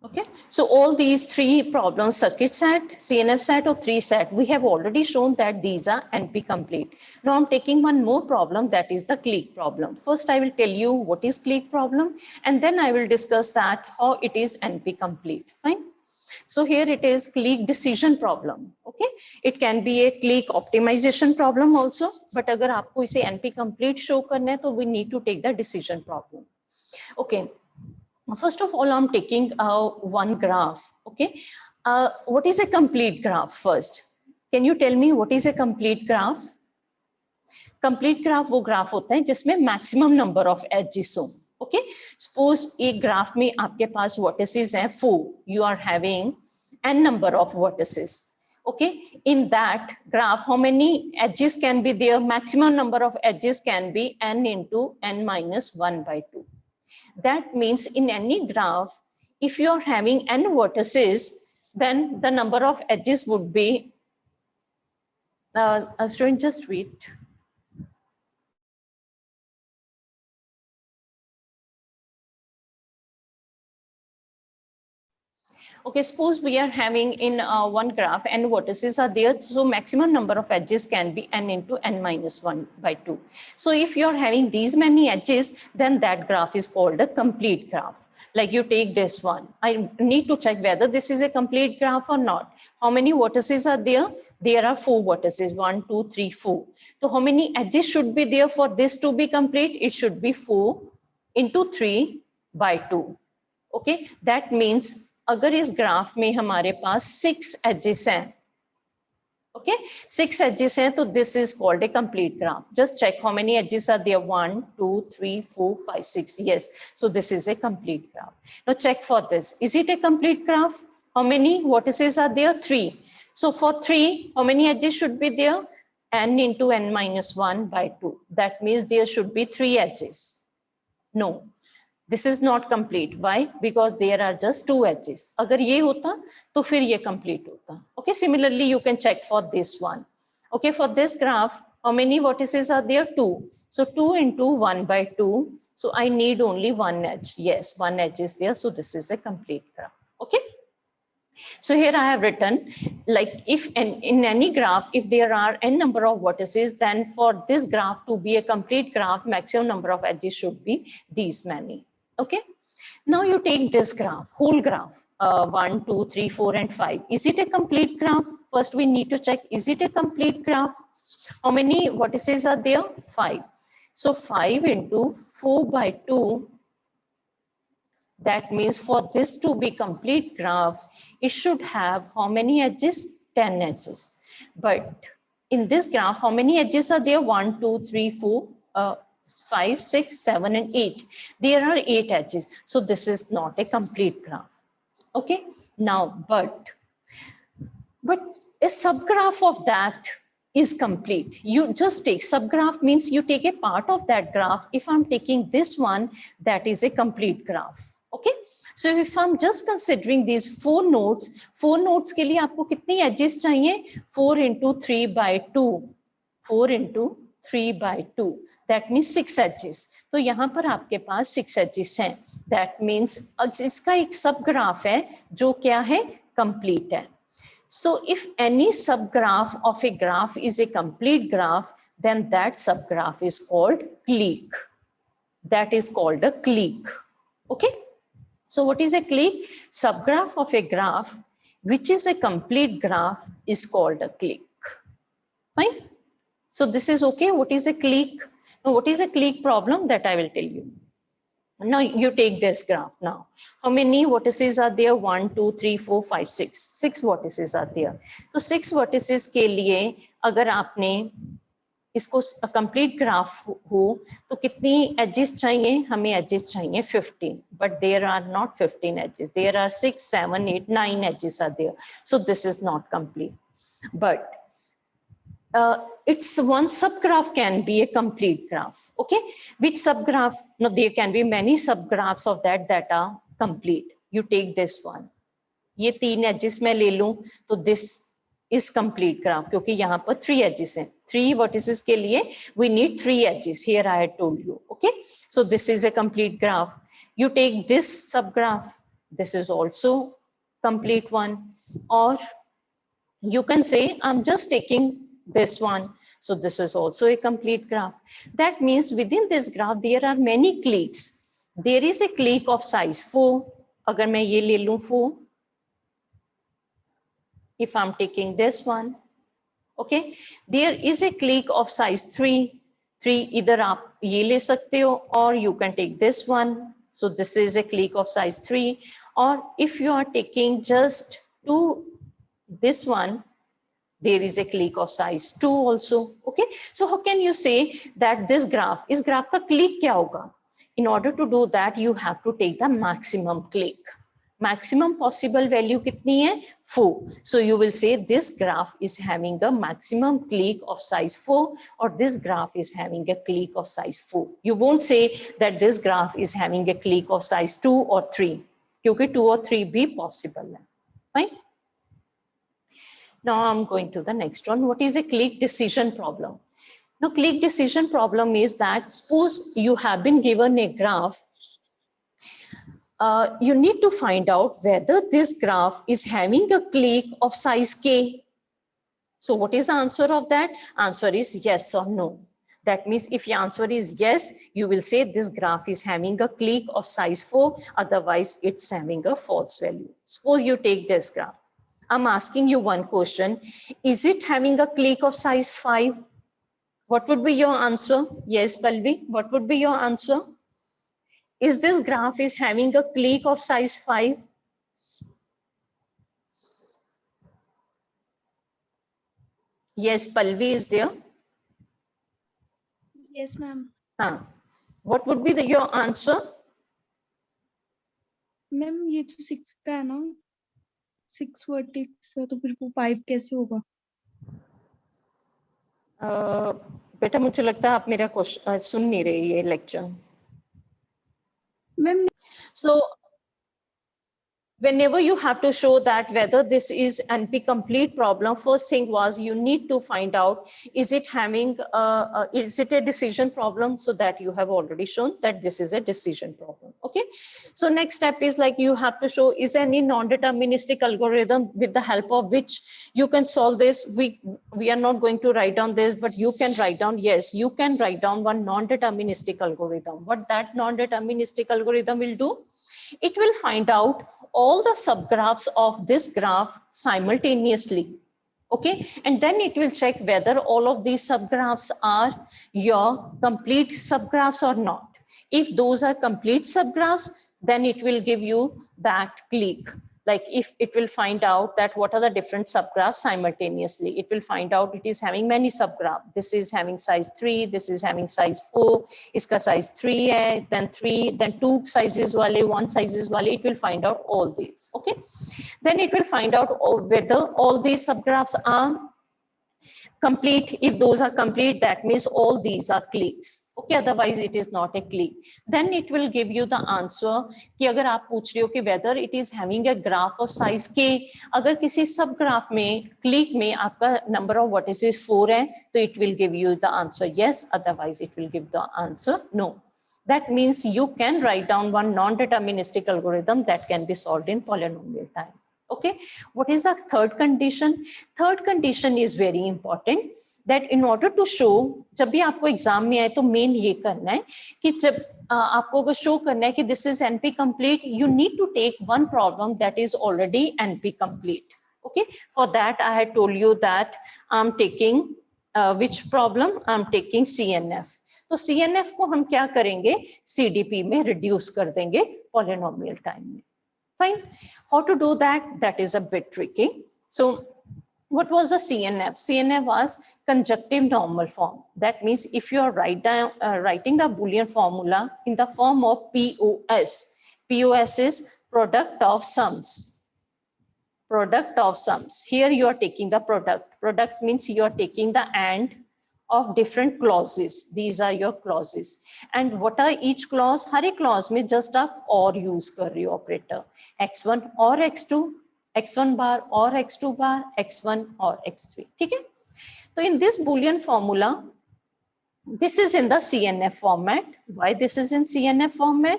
Okay, so all these three problems, circuit set, CNF set or 3 set, we have already shown that these are NP complete. Now I'm taking one more problem, that is the clique problem. First I will tell you what is clique problem, and then I will discuss that how it is NP complete. Fine. So here it is clique decision problem. Okay, it can be a clique optimization problem also, but अगर आपको इसे NP complete show करना है तो we need to take the decision problem. Okay. First of all, I'm taking one graph. Okay, what is a complete graph first? Can you tell me what is a complete graph? Complete graph वो graph होता है जिसमें maximum number of edges हो. Okay, suppose एक graph में आपके पास vertices हैं 4, you are having n number of vertices. Okay, in that graph how many edges can be there? Maximum number of edges can be n into n minus 1 by 2. That means in any graph, if you are having n vertices, then the number of edges would be, student, just wait. Okay, suppose we are having in one graph n vertices are there, so maximum number of edges can be n into n minus 1 by 2. So if you are having these many edges, then that graph is called a complete graph. Like you take this one, I need to check whether this is a complete graph or not. How many vertices are there? There are 4 vertices, 1, 2, 3, 4. So how many edges should be there for this to be complete? It should be 4 into 3 by 2. Okay, that means अगर इस graph में हमारे पास 6 edges हैं, okay 6 edges हैं, तो this is called a complete graph. Just check how many edges are there. 1 2 3 4 5 6. Yes, so this is a complete graph. Now check for this, is it a complete graph? How many vertices are there? 3. So for 3 how many edges should be there? n into n minus 1 by 2. That means there should be 3 edges. No, this is not complete. Why? Because there are just 2 edges. अगर ये होता तो फिर ये complete होता. Okay, similarly you can check for this one. Okay, for this graph how many vertices are there? 2. So 2 into 1 by 2. So I need only 1 edge. Yes, 1 edge is there. So this is a complete graph. Okay, so here I have written, like if in any graph, if there are n number of vertices, then for this graph to be a complete graph, maximum number of edges should be these many. Okay, now you take this graph, whole graph, 1 2 3 4 and 5. Is it a complete graph? First we need to check, is it a complete graph? How many vertices are there? 5. So 5 into 4 by 2. That means for this to be complete graph, it should have how many edges? 10 edges. But in this graph, how many edges are there? 1 2 3 4 5 6 7 and 8. There are 8 edges. So this is not a complete graph. Okay, now but a subgraph of that is complete. You just take subgraph, means you take a part of that graph. If I'm taking this one, that is a complete graph. Okay, so if I'm just considering these 4 nodes के लिए आपको कितनी edges चाहिए? 4 into 3 by 2. 4 into 3 by 2. That means 6 edges. तो यहाँ पर आपके पास 6 edges हैं. That means इसका एक सब ग्राफ है जो क्या है? Complete है. So if any subgraph of a graph is a complete graph, then that subgraph is called clique. That is called a clique. Okay. So what is a clique? Subgraph of a graph which is a complete graph is called a clique. Fine. So this is okay. What is a clique? Now, what is a clique problem? That I will tell you. Now you take this graph. Now, how many vertices are there? 1 2 3 4 5 6. 6 vertices are there. So 6 vertices के लिए अगर आपने इसको complete graph हो तो कितनी edges चाहिए? हमें एजेस चाहिए 15. But there are not 15 edges. There are 6 7 8 9 edges are there. So this is not complete. But its one subgraph can be a complete graph. Okay, which subgraph? No, there can be many subgraphs of that are complete. You take this one, ये 3 edges मैं ले लूं तो this is complete graph क्योंकि यहाँ पर 3 edges हैं. 3 vertices के लिए we need 3 edges. Here I had told you. Okay, so this is a complete graph. You take this subgraph, this is also complete one. Or you can say, I'm just taking this one. So this is also a complete graph. That means within this graph, there are many cliques. There is a clique of size 4. Agar main ye le lूं 4. If I'm taking this one, okay, there is a clique of size 3. 3 either aap ye le sakte ho, or you can take this one. So this is a clique of size 3. Or if you are taking just this one, there is a clique of size 2 also. Okay, so how can you say that this graph, is graph ka clique kya hoga? In order to do that, you have to take the maximum clique. Maximum possible value kitni hai? 4. So you will say this graph is having a maximum clique of size 4, or this graph is having a clique of size 4. You won't say that this graph is having a clique of size 2 or 3, kyunki 2 or 3 be possible hai. Fine. Now I'm going to the next one. What is a clique decision problem? Now, clique decision problem is that suppose you have been given a graph. You need to find out whether this graph is having a clique of size k. So what is the answer of that? Answer is yes or no. That means if your answer is yes, you will say this graph is having a clique of size 4, otherwise it's having a false value. Suppose you take this graph. I'm asking you one question. Is it having a clique of size 5? What would be your answer? Yes, Palvi, what would be your answer? Is this graph is having a clique of size 5? Yes, Palvi is there. Yes, ma'am. What would be your answer? Ma'am ये तो 6 का है ना, 6 vertex है तो फिर वो 5 कैसे होगा? बेटा मुझे लगता है आप मेरा क्वेश्चन सुन नहीं रहे ये lecture. Ma'am So whenever you have to show that whether this is NP complete problem, first thing was you need to find out, is it having is it a decision problem? So that you have already shown that this is a decision problem. Okay, so next step is like you have to show, is any non-deterministic algorithm with the help of which you can solve this. We are not going to write down this, but you can write down, yes, you can write down one non-deterministic algorithm. What that non-deterministic algorithm will do? It will find out all the subgraphs of this graph simultaneously. Okay, and then it will check whether all of these subgraphs are your complete subgraphs or not. If those are complete subgraphs, then it will give you that clique. Like if it will find out that what are the different subgraphs simultaneously, it will find out it is having many subgraphs. This is having size 3, this is having size 4, iska size 3 hai, then 3, then 2 sizes wale, 1 sizes wale, it will find out all these. Okay, then it will find out whether all these subgraphs are complete. If those are complete, that means all these are cliques. Okay, otherwise it is not a clique. Then it will give you the answer कि अगर आप पूछ रहे हो कि whether it is having a graph of size k, अगर किसी सब graph में clique में आपका number of vertices 4 है, तो it will give you the answer yes, otherwise it will give the answer no. That means you can write down one non-deterministic algorithm that can be solved in polynomial time. Okay, what is the third condition? Third condition is very important, that in order to show, जब भी आपको exam में आए तो main ये करना है कि जब आपको अगर शो करना है कि this is NP complete, you need to take one problem that is already NP complete. Okay, for that I had told you that I'm taking which problem? I'm taking CNF. तो CNF को हम क्या करेंगे? CDP में reduce कर देंगे polynomial time में. Fine. How to do that? That is a bit tricky. So what was the CNF? CNF was conjunctive normal form. That means if you are writing the Boolean formula in the form of POS, POS is product of sums. Product of sums. Here you are taking the product. Product means you are taking the AND of different clauses. These are your clauses. And what are each clause? हर एक clause में just आप or use कर रही हो operator. x1 or x2, x1 bar or x2 bar, x1 or x3. ठीक है? So in this Boolean formula, this is in the CNF format. Why this is in CNF format?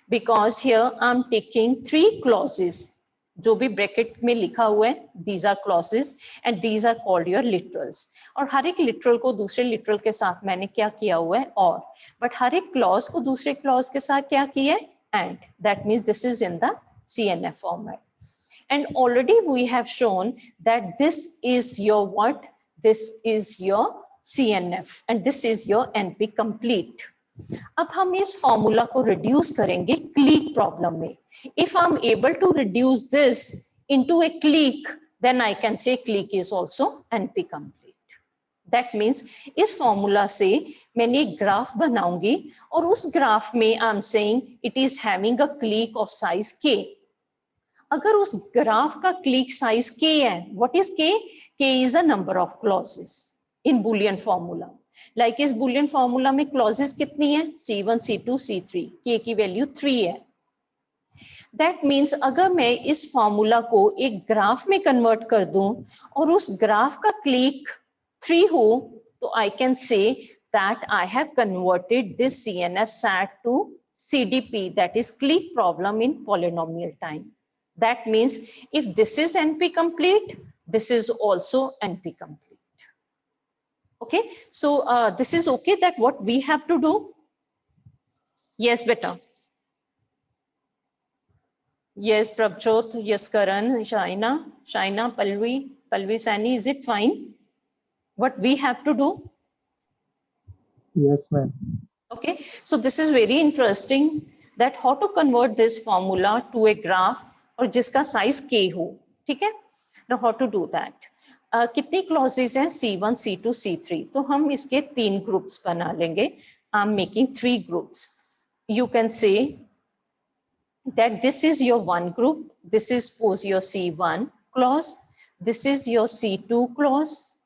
because here I'm taking 3 clauses. जो भी bracket में लिखा हुआ है, these are clauses and these are called your literals. और हर एक literal को दूसरे लिटरल के साथ मैंने क्या किया हुआ है, और, बट हर एक क्लॉज को दूसरे क्लॉज के साथ क्या किया है, and. That means this is in the CNF format. And already we have shown that this is your what? This is your CNF and this is your NP complete. अब हम इस फॉर्मूला को reduce करेंगे clique problem में. If I am able to reduce this into a clique, then I can say clique is also NP complete. That means इस formula से मैंने एक ग्राफ बनाऊंगी और उस ग्राफ में I am saying it is having a clique of size k. अगर उस ग्राफ का क्लीक साइज k है, what is k? k is a number of clauses in Boolean formula. Like इस बुलियन फॉर्मूला में clauses कितनी है? C1, C2, C3. k की value 3 है. दैट मीन्स अगर मैं इस फॉर्मूला को एक ग्राफ में कन्वर्ट कर दूं और उस ग्राफ का क्लीक 3 हो, तो आई can say that I have converted this CNF SAT to CDP, that is clique problem in polynomial time. That means if this is NP complete, this is also NP complete. Okay, so this is okay, that what we have to do. Yes beta. Yes Prabjot, yes Karan, Shaina, Palvi Sani, is it fine what we have to do? Yes ma'am. Okay, so this is very interesting, that how to convert this formula to a graph और जिसका size k हो. ठीक है, now how to do that. कितनी clauses हैं? C1, C2, C3. तो हम इसके 3 ग्रुप्स बना लेंगे. I am making 3 groups. You can से that this is your one group, this is suppose your C1 clause, this is your C2 clause,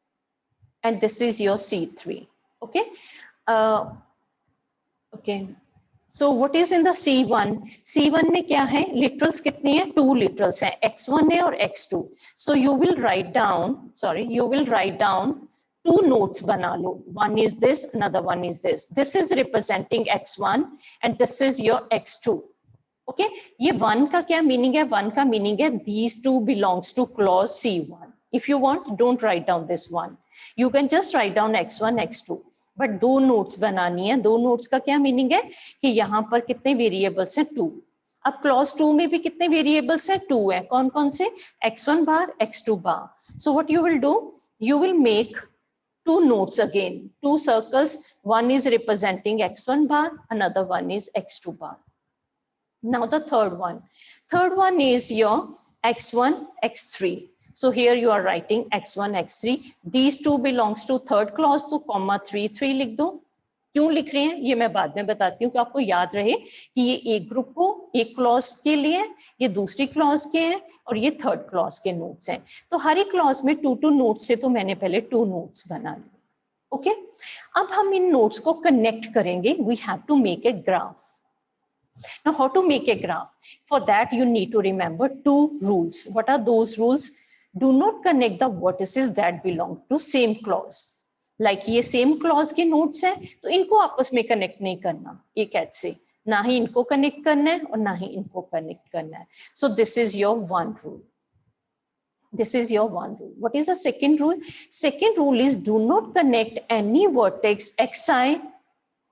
and this is your C3. Okay, okay. So what is in the C1? C1 में क्या है? Literals कितनी है? 2 literals हैं, X1 है और X2. So you will write down, you will write down 2 notes बना लो. One is this, another one is this. This is representing X1 and this is your X2. Okay, ये 1 का क्या meaning है? 1 का meaning है these 2 belongs to clause C1. If you want, don't write down this one. You can just write down X1, X2. But 2 notes बनानी है. 2 notes का क्या मीनिंग है कि यहाँ पर कितने वेरिएबल्स हैं? 2. अब क्लॉज 2 में भी कितने वेरिएबल्स हैं? 2 है. कौन कौन से? X1 bar, X2 bar. So what you will do, you will make 2 notes again, 2 circles. One is representing X1 bar, another one is X2 bar. Now the third one is your X1, X3. So here you are writing X1, X3. These 2 belongs to third clause, तो comma 3 लिख दो. क्यों लिख रहे हैं ये मैं बाद में बताती हूँ कि आपको याद रहे कि ये एक ग्रुप को एक क्लॉज के लिए, ये दूसरी क्लॉज के हैं और ये थर्ड क्लॉज के नोट्स हैं. तो हर एक क्लॉज में 2 नोट्स से तो मैंने पहले 2 नोट्स बना लिए. ओके, अब हम इन नोट्स को कनेक्ट करेंगे. We have to make a graph. Now how to make a graph? For that you need to remember 2 rules. What are those rules? Do not connect the vertices that belong to same clause. Like ये same clause के notes हैं, तो इनको आपस में connect नहीं करना. एक ऐसे ना ही इनको connect करना है और ना ही इनको connect करना है. So this is your one rule. This is your one rule. What is the second rule? Second rule is do not connect any vertex xi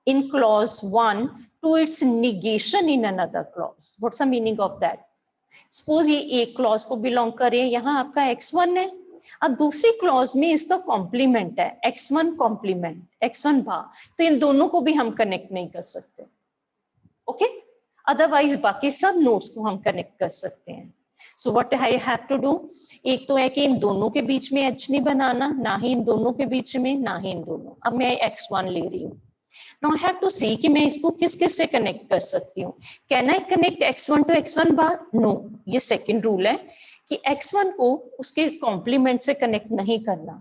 in clause 1 to its negation in another clause. What's the meaning of that? Suppose ये एक clause को belong करे, यहाँ आपका x1 है, अब दूसरी clause में इसका complement है, x1 complement, x1 बार, तो इन दोनों को भी हम connect नहीं कर सकते. Okay? Otherwise बाकी सब notes को हम connect कर सकते हैं. So what I have to do? एक तो है कि इन दोनों के बीच में h नहीं बनाना, ना ही इन दोनों के बीच में, ना ही इन दोनों. अब मैं x1 ले रही हूँ. Now I have to see कि मैं इसको किस किस से कनेक्ट कर सकती हूँ. Can I connect x1 to x1 bar? No. ये सेकंड रूल है कि x1 को उसके कॉम्प्लीमेंट से कनेक्ट नहीं करना.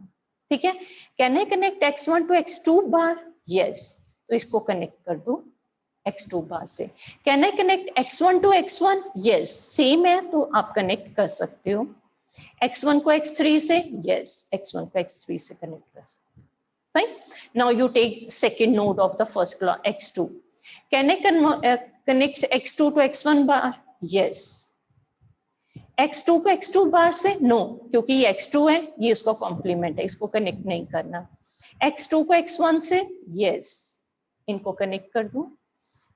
ठीक है. Can I connect x1 to x2 bar? Yes. तो इसको कनेक्ट कर दो x2 बार से. Can I connect x1 to x1? Yes. Same है तो आप कनेक्ट कर सकते हो. x1 को x3 से? Yes. x1 को x3 से कनेक्ट कर सकते हो. Fine. Now you take second node of the first clause x2. Can I connects x2 to x1 bar? Yes. x2 को x2 बार से? No, क्योंकि ये x2 है, ये इसको कॉम्प्लीमेंट है, इसको कनेक्ट नहीं करना. x2 को x1 से? Yes. इनको कनेक्ट कर दूं.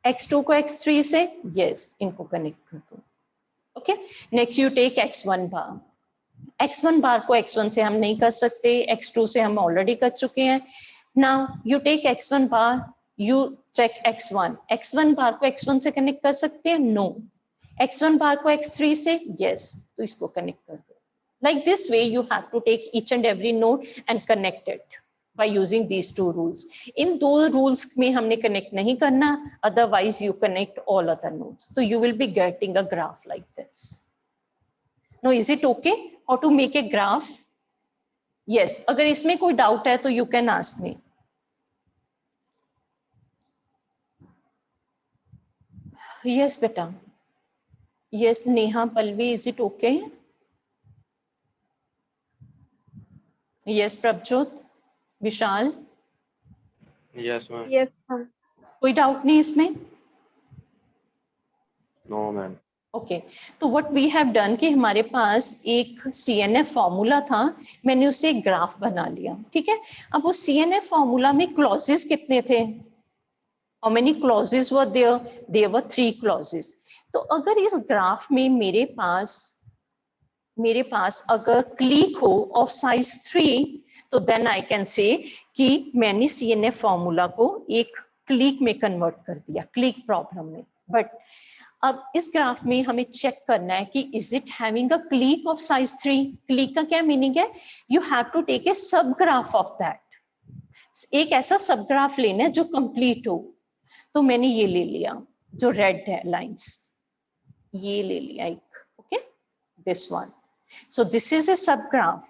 x2 को x3 से? Yes. इनको कनेक्ट कर दूं. Okay. Next you take x1 bar. x1 बार को x1 से हम नहीं कर सकते, x2 से हम ऑलरेडी कर चुके हैं. Now you take x1 bar, you check x1. x1 बार को x1 से कनेक्ट कर सकते हैं? No. x1 बार को x3 से? Yes. तो इसको कनेक्ट कर दो. Like this way you have to take each and every node and connect it by using these two rules. इन दो rules में हमने connect नहीं करना, otherwise you connect all other nodes. So you will be getting a graph like this. Now is it okay how to make a graph? Yes. अगर इसमें कोई doubt है तो you can ask me. Yes बेटा. Yes Neha, Palvi, is it okay? Yes Prabjot, Vishal. Yes, ma'am. Yes, ma'am. कोई doubt नहीं इसमें? No, ma'am. Okay. तो व्हाट वी हैव डन कि हमारे पास एक CNF फॉर्मूला था, मैंने उससे एक ग्राफ बना लिया. ठीक है. अब वो CNF फॉर्मूला में क्लॉजेस कितने थे? How many clauses were there? There were 3 clauses. तो अगर इस ग्राफ में मेरे पास अगर क्लिक हो ऑफ साइज 3, तो देन आई कैन से कि मैंने CNF फॉर्मूला को एक क्लिक में कन्वर्ट कर दिया, क्लिक प्रॉब्लम में. बट अब इस ग्राफ में हमें चेक करना है कि is it having a clique of size 3. Clique का क्या मीनिंग है? You have to take a subgraph of that. एक ऐसा सब ग्राफ लेना है जो कंप्लीट हो. तो मैंने ये ले लिया जो रेड है लाइंस, ये ले लिया एक. Okay, this one. So this is ए सब ग्राफ.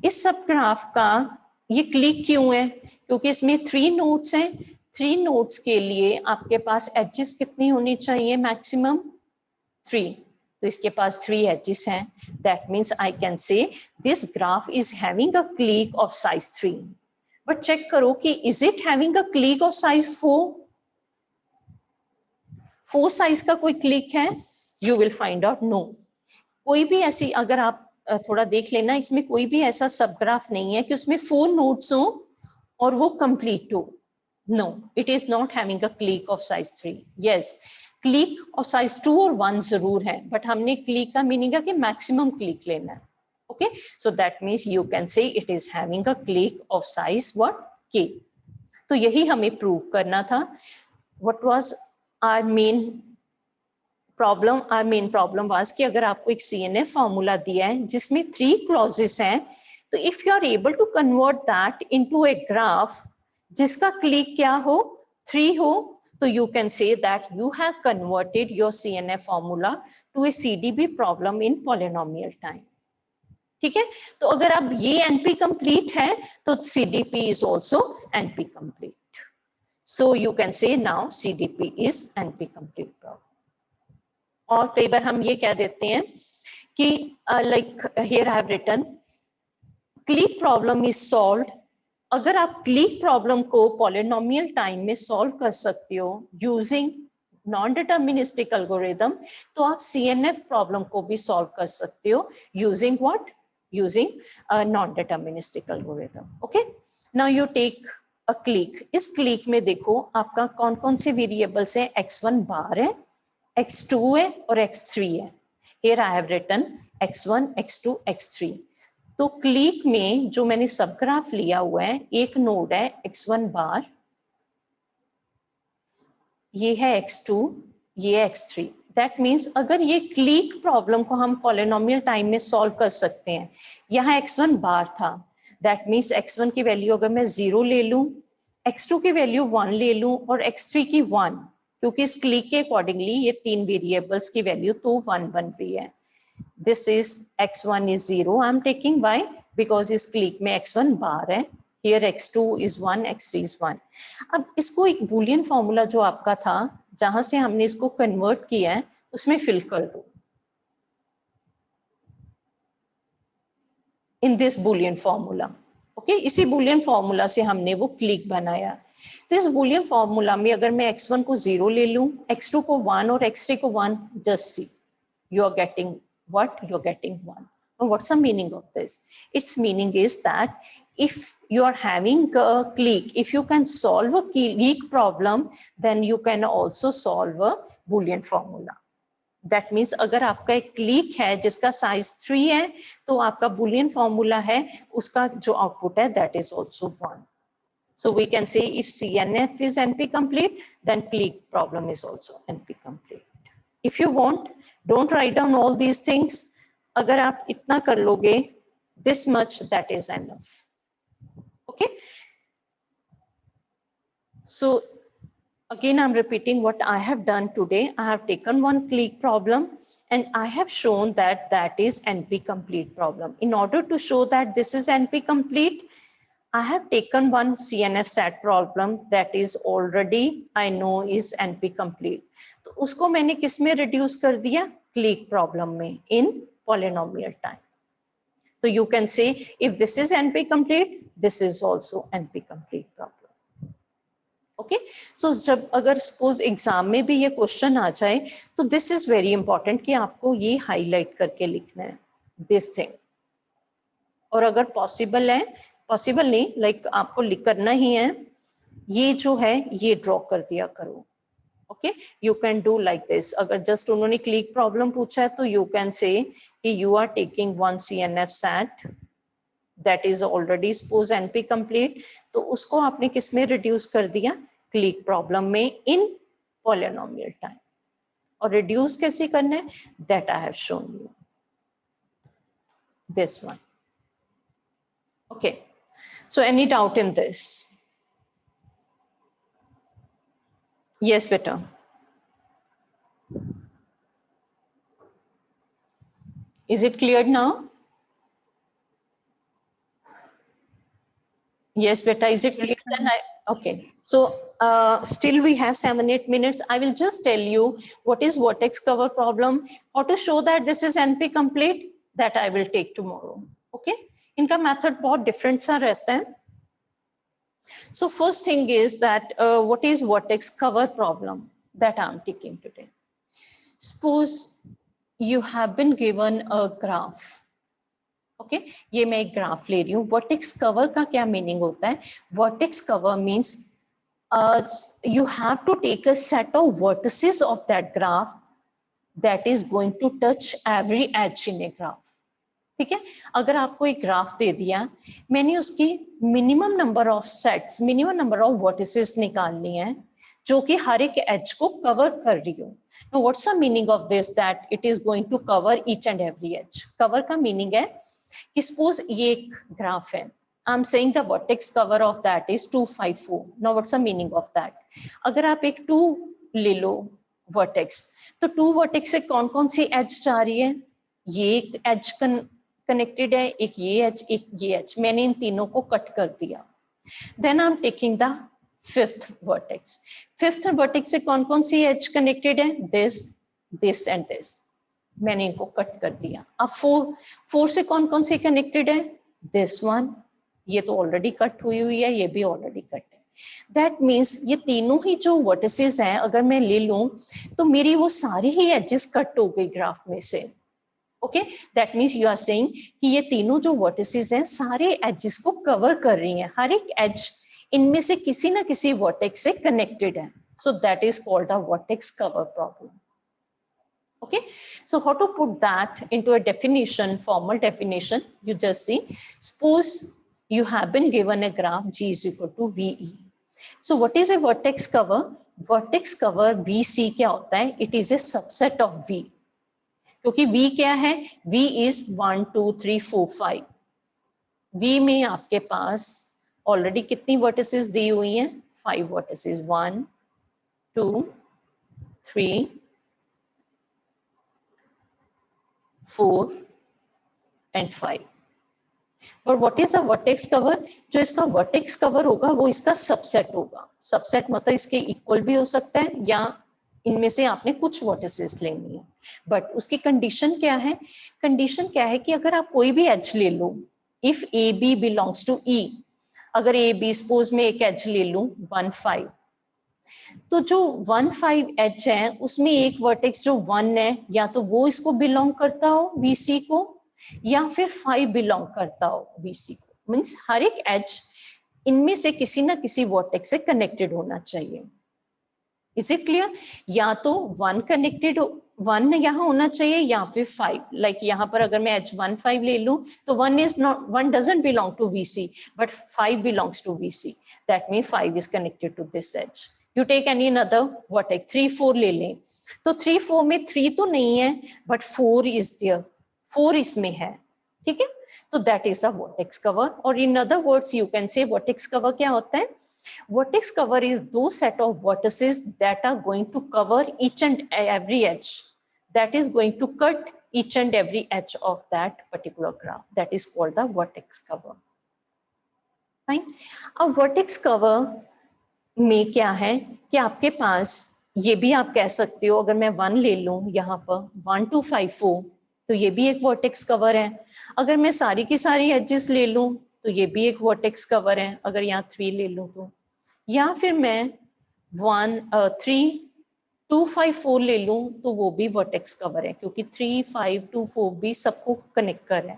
इस सब ग्राफ का ये क्लिक क्यों है? क्योंकि इसमें 3 नोड्स हैं. 3 नोड्स के लिए आपके पास एजेस कितनी होनी चाहिए? मैक्सिमम 3. तो इसके पास 3 एजेस हैं. That means I can say this graph is having a clique of size 3. But check करो कि is it having a clique of size 4. 4 size का कोई क्लिक है? You will find out no. कोई भी ऐसी, अगर आप थोड़ा देख लेना, इसमें कोई भी ऐसा सब ग्राफ नहीं है कि उसमें 4 नोड्स हो और वो कंप्लीट हो. No, it is not having a clique of size 3. Yes, clique of size 2 और 1 जरूर है, but हमने clique का मीनिंग है कि मैक्सिमम clique लेना है. Okay, so that means you can say it is having a clique of size what? K. तो यही हमें प्रूव करना था. What was our main problem? Our main problem was कि अगर आपको एक CNF फॉर्मूला दिया है जिसमें 3 क्लॉजेस हैं, तो if you are able to convert that into a graph जिसका क्लिक क्या हो? 3 हो, तो you can say that you have converted your CNF formula to a CDB problem in polynomial time. ठीक है. तो अगर अब ये NP complete है तो CDP is also NP complete. So you can say now CDP is NP complete problem. और कई बार हम ये कह देते हैं कि like here I have written click problem is solved. अगर आप क्लिक प्रॉब्लम को पॉलिनोमियल टाइम में सॉल्व कर सकते हो यूजिंग नॉन डिटर्मिनिस्टिक एल्गोरिथम, तो आप CNF प्रॉब्लम को भी सॉल्व कर सकते हो using what? Using non deterministic algorithm. Okay. Now you take a clique. इस क्लिक में देखो आपका कौन कौन से वेरिएबल्स है? x1 बार है, x2 है और x3 है. Here I have written x1, x2, x3. तो क्लिक में जो मैंने सब ग्राफ लिया हुआ है, एक नोड है x1 बार, ये है x2, ये है x3. दैट मीन्स अगर ये क्लिक प्रॉब्लम को हम पॉलिनोमियल टाइम में सॉल्व कर सकते हैं. यहाँ x1 बार था, दैट मीन्स x1 की वैल्यू अगर मैं 0 ले लूं, x2 की वैल्यू 1 ले लूं और x3 की 1, क्योंकि इस क्लिक के अकॉर्डिंगली ये 3 वेरिएबल्स की वैल्यू तो 1 बन रही है. This is x1 is 0. I'm taking why? Because इस क्लिक में x1 बार है. Here x2 is 1, x3 is 1. अब इसको एक बूलियन फॉर्मूला जो आपका था, जहां से हमने इसको कन्वर्ट किया है, उसमें फिल कर दो. In this boolean formula, okay इसी बुलियन फॉर्मूला से हमने वो क्लिक बनाया। तो इस बुलियन फॉर्मूला में अगर मैं x1 को 0 ले लूं, x2 को 1 और x3 को 1, just see you are getting what? You are getting 1. Now what's the meaning of this? Its meaning is that if you are having a clique, if you can solve a clique problem, then you can also solve a Boolean formula. That means अगर आपका एक click है जिसका size 3 है, तो आपका Boolean formula है, उसका जो आउटपुट है that is also 1. So we can say if CNF is NP complete, then clique problem is also NP complete. If you want, don't write down all these things. अगर आप इतना कर लोगे, this much, that is enough. Okay. So again, I'm repeating what I have done today. I have taken one clique problem and I have shown that that is NP complete problem. In order to show that this is NP complete, I have taken one CNF SAT problem that is already I know is NP complete. तो उसको मैंने किस में reduce कर दिया? Clique problem में in polynomial time. So you can say if this is NP complete, this is also NP complete problem. Okay so जब अगर सपोज एग्जाम में भी ये क्वेश्चन आ जाए तो दिस इज वेरी इंपॉर्टेंट कि आपको ये हाईलाइट करके लिखना है दिस थिंग। और अगर पॉसिबल है, पॉसिबल नहीं लाइक आपको करना ही है, ये जो है ये ड्रॉ कर दिया करो। Okay you can do like this. अगर जस्ट उन्होंने क्लिक प्रॉब्लम पूछा है तो यू कैन से कि you are taking one CNF SAT that is already suppose NP complete, तो उसको आपने किस में रिड्यूस कर दिया? क्लिक प्रॉब्लम में इन पॉलिनोमियल टाइम। और रिड्यूस कैसे करना है? That I have shown you this one. Okay so any doubt in this? Yes बेटा। Is it clear now? Yes, beta, is it clear? Then okay. So still we have 7-8 minutes. I will just tell you what is vertex cover problem. How to show that this is NP complete, that I will take tomorrow. Okay. इनका method बहुत different सा रहता है. So first thing is that what is vertex cover problem that I am taking today. Suppose you have been given a graph. Okay ये मैं एक graph ले रही हूँ। वर्टेक्स कवर का क्या मीनिंग होता है? Vertex cover means you have to take a set of vertices of that graph that is going to touch every edge in a graph. ठीक है, अगर आपको एक ग्राफ दे दिया, मैंने उसकी minimum number of sets, minimum number of vertices निकालनी है जो कि हर एक एज को कवर कर रही हो। Now what's the meaning of this? That it is going to cover each and every edge. Cover का मीनिंग है कि सपोज ये एक ग्राफ है, I am saying the vertex cover of that is 254। Now what's the meaning of that? अगर आप एक 2 ले लो वर्टेक्स, तो 2 वर्टेक्स से कौन कौन सी एज जा रही है? ये एक एज कनेक्टेड है, एक ये एज, एक ये एज। मैंने इन तीनों को कट कर दिया। Then I am taking the 5th vertex. 5th vertex से कौन कौन सी एज कनेक्टेड है? This, this and this. मैंने इनको कट कर दिया। अब 4 से कौन कौन सी कनेक्टेड है? दिस वन, ये तो ऑलरेडी कट हुई है, ये भी ऑलरेडी कट है। दैट मीन्स ये तीनों ही जो वर्टिसेस हैं अगर मैं ले लूं तो मेरी वो सारी ही एजेस कट हो गई ग्राफ में से। Okay that means you are saying कि ये तीनों जो वर्टिसेस हैं सारे एजेस को कवर कर रही हैं, हर एक एज इनमें से किसी ना किसी वर्टेक्स से कनेक्टेड है। So that is called the vertex cover problem. Okay, so how to put that into a definition, formal definition? You just see, suppose you have been given a graph G is equal to VE. So what is a vertex cover? Vertex cover VC क्या होता है? It is a subset of V. क्योंकि V क्या है? V is 1 2 3 4 5. V में आपके पास already कितनी vertices दी हुई हैं? 5 vertices, 1 2 3 4 and 5. But what is the vertex cover? जो इसका vertex cover होगा वो इसका सबसेट होगा। सबसेट मतलब इसके इक्वल भी हो सकता है या इनमें से आपने कुछ वर्टिसेस लेनी है। बट उसकी कंडीशन क्या है? कंडीशन क्या है कि अगर आप कोई भी एज ले लो if A B belongs to E, अगर ए बी सपोज में एक एज ले लूं 1 5, तो जो 1 5 एच है उसमें एक वर्टेक्स जो 1 है या तो वो इसको बिलोंग करता हो वीसी को, या फिर 5 बिलोंग करता हो वीसी को। मींस हर एक एज इनमें से किसी ना किसी वर्टेक्स से कनेक्टेड होना चाहिए। Is it clear? या तो 1 कनेक्टेड 1 यहाँ होना चाहिए या फिर 5। लाइक यहाँ पर अगर मैं H1 5 ले लूं तो 1 is not 1 doesn't belong to VC but 5 belongs to VC. That means 5 is connected to this edge. You take any another vertex 3 4 ले लें तो 3 4 में 3 तो नहीं है but 4 is there, 4 इसमें है, ठीक है? तो that is a vertex cover, or in other words you can say vertex cover क्या होता है? Vertex cover is those set of vertices that are going to cover each and every edge, that is going to cut each and every edge of that particular graph. That is called the vertex cover. Fine. A vertex cover में क्या है कि आपके पास ये भी आप कह सकते हो, अगर मैं 1 ले लूं यहाँ पर 1 2 5 4 तो ये भी एक वर्टेक्स कवर है। अगर मैं सारी की सारी एजेस ले लूं तो ये भी एक वर्टेक्स कवर है, अगर यहाँ 3 ले लूं तो, या फिर मैं 1 3 2 5 4 ले लूं तो वो भी वर्टेक्स कवर है, क्योंकि 3 5 2 4 भी सबको कनेक्ट कर है।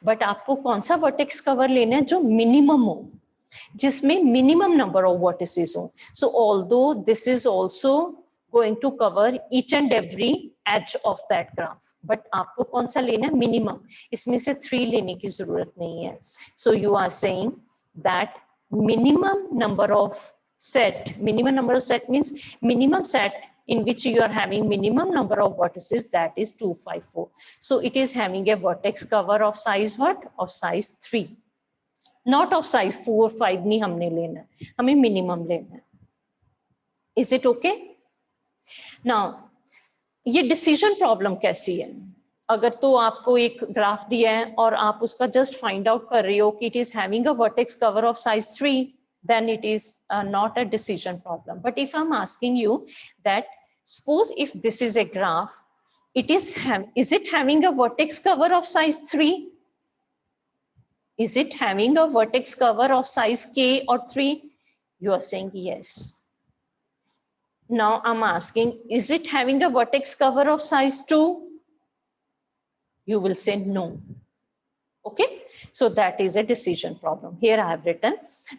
बट आपको कौन सा वर्टेक्स कवर लेना है? जो मिनिमम हो, जिसमें मिनिमम नंबर ऑफ वर्टिसेस हो। So although this is also going to cover each and every edge of that graph, but आपको कौन सा लेना है? मिनिमम। इसमें से 3 लेने की जरूरत नहीं है। So you are saying that minimum number of set means minimum set in which you are having minimum number of vertices, that is 254. So it is having a vertex cover of size what? Of size 3, not of size 4 5 नहीं हमने लेना है, हमें minimum लेना है। Is it okay? Now ये decision problem कैसी है? अगर तो आपको एक ग्राफ दिया है और आप उसका जस्ट फाइंड आउट कर रहे हो कि it is having a vertex cover of size 3, then it is not a decision problem. But if I'm asking you that suppose if this is a graph, is it having a vertex cover of size 3? Is it having a vertex cover of size k or 3? You are saying yes. Now I'm asking, is it having a vertex cover of size 2? You will say no. Okay, so that is a decision problem. Here I have written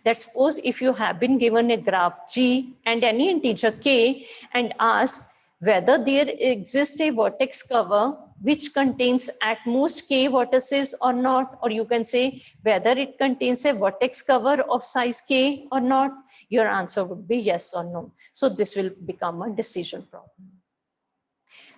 that suppose if you have been given a graph G and any integer k and asked whether there exists a vertex cover which contains at most k vertices or not, or you can say whether it contains a vertex cover of size k or not, your answer would be yes or no. So this will become a decision problem.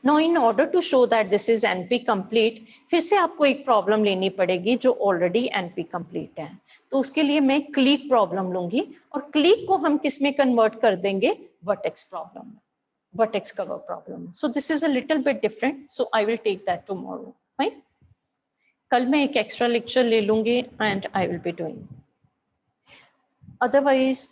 Now in order to show that this is NP complete, फिर से आपको एक problem लेनी पड़ेगी जो already NP complete है। तो उसके लिए मैं क्लिक प्रॉब्लम लूंगी और क्लिक को हम किस में कन्वर्ट कर देंगे? Vertex problem, vertex cover problem. So this is a little bit different, so I will take that tomorrow. Right, कल मैं एक एक्स्ट्रा लेक्चर ले लूंगी and I will be doing. Otherwise